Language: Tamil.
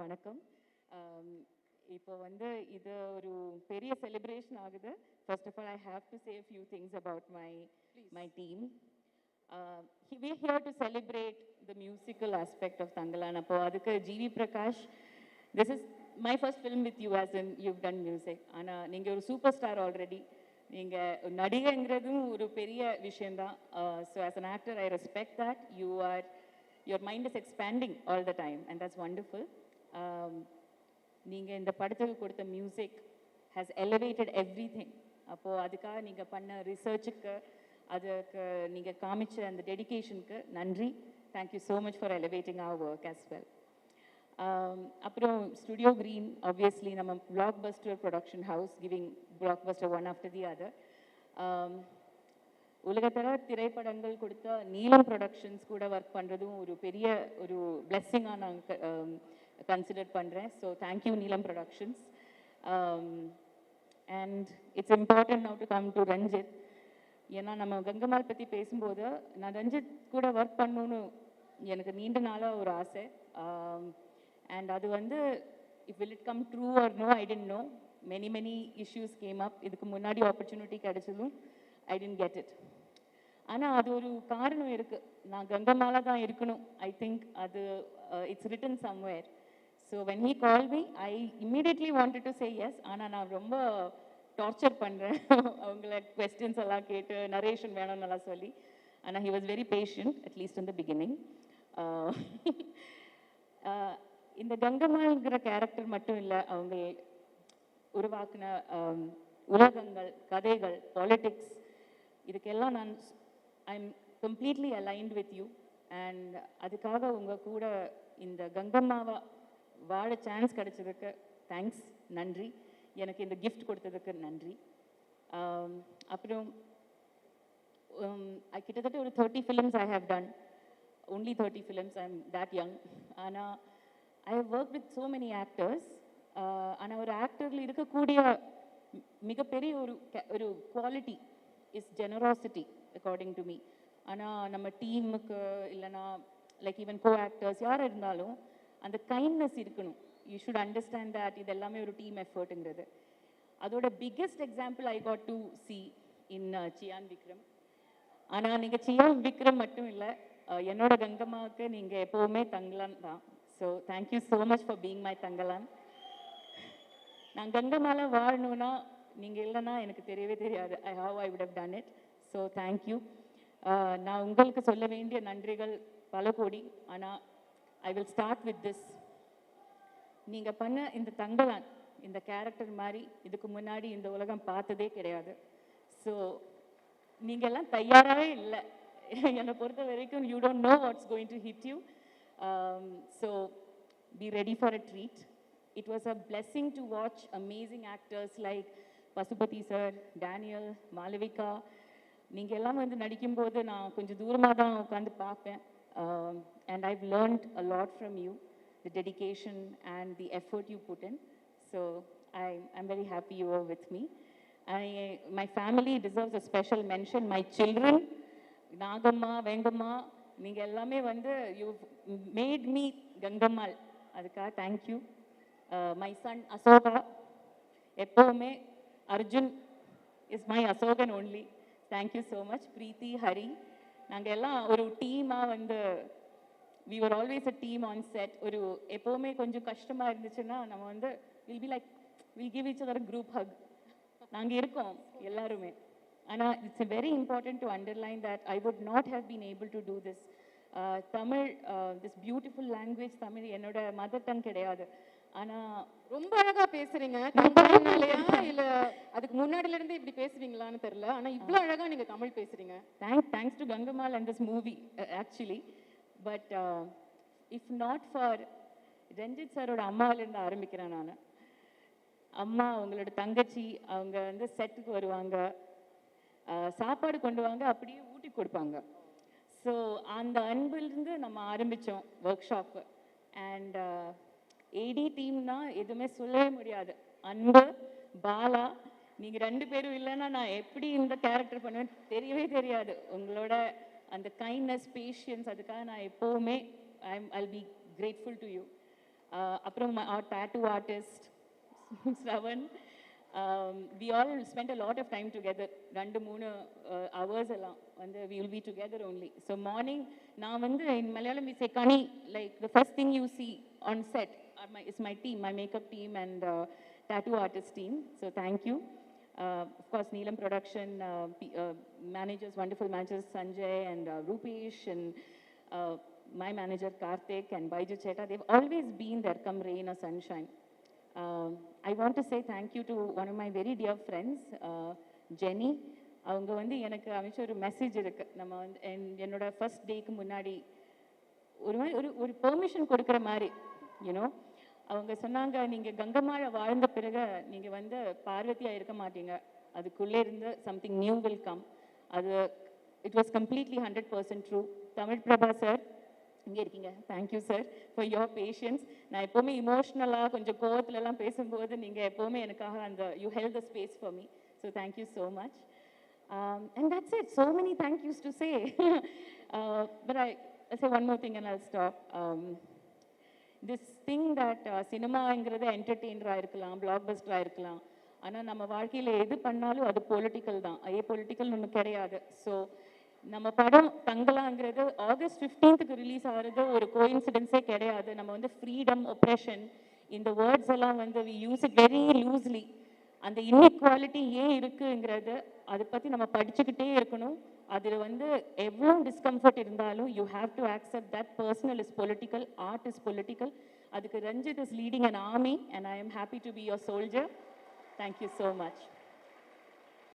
வணக்கம். இப்போ வந்து இது ஒரு பெரிய celebration ஆகுது. First of all, I have to say a few things about my team. We're here to celebrate the musical aspect of Tangalan. அப்போ அதுக்கு GV Prakash, this is my first film with you as in you've done music. ஆனா நீங்க ஒரு சூப்பர் ஸ்டார் ஆல்ரெடி. நீங்க நடிகைங்கிறதும் ஒரு பெரிய விஷயம்தான். So as an actor, I respect that. Your mind is expanding all the time and that's wonderful. நீங்கள் இந்த படத்துக்கு கொடுத்த மியூசிக் has elevated everything. அப்போது அதுக்காக நீங்கள் பண்ண ரிசர்ச்சுக்கு, அதுக்கு நீங்கள் காமிச்ச அந்த டெடிகேஷனுக்கு நன்றி. Thank you so much for elevating our work as well. அப்புறம் ஸ்டுடியோ கிரீன், ஆப்வியஸ்லி நம்ம blockbuster production house, giving blockbuster one after the other. உலகத்தர திரைப்படங்கள் கொடுத்த நீலம் ப்ரொடக்ஷன்ஸ் கூட ஒர்க் பண்ணுறதும் ஒரு பெரிய ஒரு பிளெஸ்ஸிங்காக நான் கன்சிடர் பண்ணுறேன். So thank you Neelam productions. And it's important now to come to Ranjith. ஏன்னா நம்ம கங்கம்மாள் பற்றி பேசும்போது நான் ரஞ்சித் கூட ஒர்க் பண்ணணுன்னு எனக்கு நீண்ட நாளாக ஒரு ஆசை. அண்ட் அது வந்து if will it come true or no, I didn't know. Many issues came up. இதுக்கு முன்னாடி ஆப்பர்ச்சுனிட்டி கிடைச்சதும் ஐ டென்ட் கெட் இட். ஆனால் அது ஒரு காரணம் இருக்குது. நான் கங்கம்மால தான் இருக்கணும். ஐ திங்க் அது it's written somewhere. So when he call me, I immediately wanted to say yes. ஆனால் நான் ரொம்ப டார்ச்சர் பண்ணுறேன் அவங்கள கொஸ்டின்ஸ் எல்லாம் கேட்டு நரேஷன் வேணும்னு எல்லாம் சொல்லி. ஆனால் he was very patient, at least in the beginning. இந்த கங்கம்மாள்ங்கிற கேரக்டர் மட்டும் இல்லை, அவங்க உருவாக்கின உலகங்கள், கதைகள், பாலிட்டிக்ஸ், இதுக்கெல்லாம் நான் I am completely aligned with you. And அதுக்காக உங்கள் கூட இந்த கங்கம்மாவை வாழ சான்ஸ் கிடைச்சதுக்கு தேங்க்ஸ், நன்றி. எனக்கு இந்த கிஃப்ட் கொடுத்ததுக்கு நன்றி. அப்புறம் கிட்டத்தட்ட ஒரு 30 films I have done. Only 30 films, I am that young. ஆனால் I have work with so many actors. ஆனால் ஒரு ஆக்டரில் இருக்கக்கூடிய மிகப்பெரிய ஒரு quality is generosity according to me. ஆனால் நம்ம டீமுக்கு இல்லைனா லைக் ஈவன் கோ ஆக்டர்ஸ் யார் இருந்தாலும் அந்த கைண்ட்னஸ் இருக்கணும். யூ ஷுட் அண்டர்ஸ்டாண்ட் தட் இது எல்லாமே ஒரு டீம் எஃபர்ட்டுங்கிறது. அதோட biggest example I got to see in Chiyaan Vikram. ஆனால் நீங்கள் சியான் விக்ரம் மட்டும் இல்லை, என்னோட கங்கம்மாவுக்கு நீங்கள் எப்போவுமே தங்கலான் தான். So thank you so much for being my Thangalaan. நான் கங்கம்மால வாழணுன்னா நீங்கள் இல்லைன்னா எனக்கு தெரியவே தெரியாது. How I would have done it. So thank you. நான் உங்களுக்கு சொல்ல வேண்டிய நன்றிகள் பல கோடி. ஆனால் I will start with this. நீங்கள் பண்ண இந்த தங்கலான், இந்த கேரக்டர் மாதிரி இதுக்கு முன்னாடி இந்த உலகம் பார்த்ததே கிடையாது. ஸோ நீங்கள் எல்லாம் தயாராகவே இல்லை என்னை பொறுத்த வரைக்கும். You don't know what's going to hit you. So be ready for a treat. It was a blessing to watch amazing actors like Pasupathi sir, Daniel, Malavika. நீங்கள் எல்லாம் வந்து நடிக்கும்போது நான் கொஞ்சம் தூரமாக தான் உட்காந்து பார்ப்பேன். And I've learned a lot from you, the dedication and the effort you put in. So I'm very happy you were with me. My family deserves a special mention. My children, Nagamma, Vengamma, நீங்கள் எல்லாமே வந்து you've made me கங்கம்மாள். அதுக்காக தேங்க்யூ. My son Asoka, எப்போவுமே Arjun is my Ashokan only. Thank you so much. Preethi, Hari, நாங்கள் எல்லாம் ஒரு டீமாக வந்து we were always a team on set. ஒரு எப்போவுமே கொஞ்சம் கஷ்டமாக இருந்துச்சுன்னா நம்ம வந்து we'll give each other a group hug. நாங்கள் இருக்கோம் எல்லாருமே. ஆனால் it's very important to underline that I would not have been able to do this. Tamil, this beautiful language, Tamil என்னோட மதர் டங் கிடையாது. ஆனால் ரொம்ப அழகா பேசுறீங்க. தமிழ்னாலயா இல்ல அதுக்கு முன்னாடில இருந்து இப்படி பேசுவீங்களான்னு தெரியல. ஆனா இவ்வளவு அழகா நீங்க தமிழ் பேசுறீங்க. Thanks to Gangammal and this movie actually. But if not for Ranjith சாரோட அம்மாவிலேருந்து ஆரம்பிக்கிறேன் நான். அம்மா, அவங்களோட தங்கச்சி, அவங்க வந்து செட்டுக்கு வருவாங்க, சாப்பாடு கொண்டு வாங்க, அப்படியே ஊட்டி கொடுப்பாங்க. ஸோ அந்த அன்பிலிருந்து நம்ம ஆரம்பித்தோம் ஒர்க் ஷாப்பு. அண்ட் ஏடி டீம்னா எதுவுமே சொல்லவே முடியாது. அன்பு, பாலா, நீங்கள் 2 பேரும் இல்லைன்னா நான் எப்படி இந்த கேரக்டர் பண்ணுவேன் தெரியவே தெரியாது. உங்களோட அந்த கைண்ட்னஸ், பேஷியன்ஸ், அதுக்காக நான் எப்போவுமே I'll be grateful to you. அப்புறம் our tattoo artist Shravan. We all spent a lot of time together. 2-3 hours எல்லாம் வந்து we will be together only. So morning நான் வந்து in Malayalam we say kani, like the first thing you see on set is my team, my makeup team and tattoo artist team. So thank you. Of course Neelam production managers, wonderful managers Sanjay and Rupesh and my manager Karthik and Baiju Cheta. They've always been there come rain or sunshine. I want to say thank you to one of my very dear friends, Jenny. அவங்க வந்து எனக்கு அமைச்ச ஒரு மெசேஜ் இருக்கு. நம்ம வந்து என்னோட ஃபர்ஸ்ட் டேக்கு முன்னாடி ஒரு மாதிரி ஒரு பெர்மிஷன் கொடுக்குற மாதிரி யூனோ அவங்க சொன்னாங்க, நீங்கள் கங்கம்மாளை வாழ்ந்த பிறகு நீங்கள் வந்து பார்வதியாக இருக்க மாட்டீங்க, அதுக்குள்ளே இருந்து சம்திங் நியூ வில் கம். அது it was completely 100% true. Tamil Prabha sir இங்கே இருக்கீங்க, thank you sir for your patience. நான் எப்போவுமே இமோஷ்னலாக கொஞ்சம் கோவத்துலலாம் பேசும்போது நீங்கள் எப்போவுமே எனக்காக அந்த you held the space for me. So thank you so much. And that's it. So many thank yous to say. But I'll say one more thing and I'll stop. This thing that சினிமாங்கிறது என்டர்டெயினராக இருக்கலாம், பிளாக் பஸ்டராக இருக்கலாம், ஆனால் நம்ம வாழ்க்கையில் எது பண்ணாலும் அது பொலிட்டிக்கல் தான். அதே பொலிட்டிக்கல் ஒன்றும் கிடையாது. ஸோ நம்ம படம் தங்கலாங்கிறது August 15th ரிலீஸ் ஆகிறது ஒரு கோஇன்சிடென்ஸே கிடையாது. நம்ம வந்து ஃப்ரீடம், ஒப்ரெஷன் இந்த வேர்ட்ஸ் எல்லாம் வந்து we use it very loosely. அந்த இன்இக்வாலிட்டி ஏன் இருக்குங்கிறது அதை பற்றி நம்ம படிச்சுக்கிட்டே இருக்கணும். அதில் வந்து எவ்வளோ டிஸ்கம்ஃபர்ட் இருந்தாலும் you have to accept that personal is political, art is political. அதுக்கு Ranjith is leading an army and I am happy to be your soldier. Thank you so much.